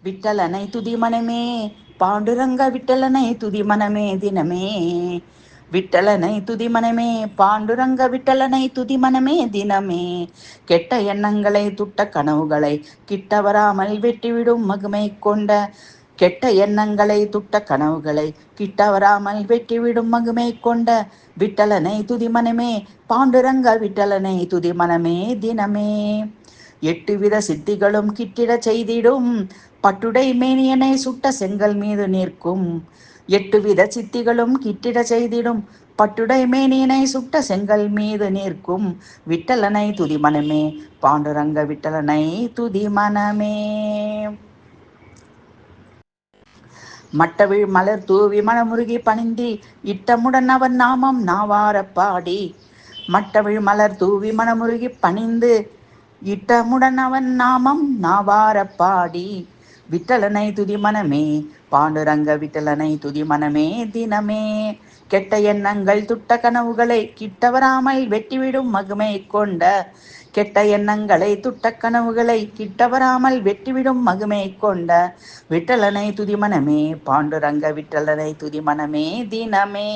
விட்டலனை துதி மனமே, பாண்டுரங்க விட்டலனை துதி மனமே தினமே. விட்டலனை துதி மனமே, பாண்டுரங்க விட்டலனை துதி மனமே தினமே. கெட்ட எண்ணங்களை துட்ட கனவுகளை கிட்ட வராமல் வெட்டிவிடும் மகிமை கொண்ட, கெட்ட எண்ணங்களை துட்ட கனவுகளை கிட்ட வராமல் வெட்டிவிடும் மகிமை கொண்ட விட்டலனை துதி மனமே, பாண்டுரங்க விட்டலனை துதி மனமே தினமே. எட்டு வித சித்திகளும் கிட்டிட செய்திடும் பட்டுடை மேனியனை சுட்ட செங்கல் மீது நிற்கும். எட்டு வித சித்திகளும் கிட்டிட செய்திடும் பட்டுடை மேனியனை சுட்ட செங்கல் மீது நிற்கும் விட்டலனை துதி மனமே, பாண்டுரங்க விட்டலனை துதி மனமே. மட்டவிழ் மலர் தூவி மனமுருகி பணிந்து இட்டமுடன் அவன் நாமம் நாவார பாடி. மட்டவிழ் மலர் தூவி மனமுருகி பணிந்து இட்டமுடன் அவன் நாமம் நாவார பாடி. விட்டலனை துதி மனமே, பாண்டுரங்க விட்டலனை துதி மனமே தினமே. கெட்ட எண்ணங்கள் துட்ட கனவுகளை கிட்டவராமல் வெட்டிவிடும் மகிமை கொண்ட, கெட்ட எண்ணங்களை துட்ட கனவுகளை கிட்டவராமல் வெட்டிவிடும் மகிமை கொண்ட விட்டலனை துதி மனமே, பாண்டுரங்க விட்டலனை துதி மனமே தினமே.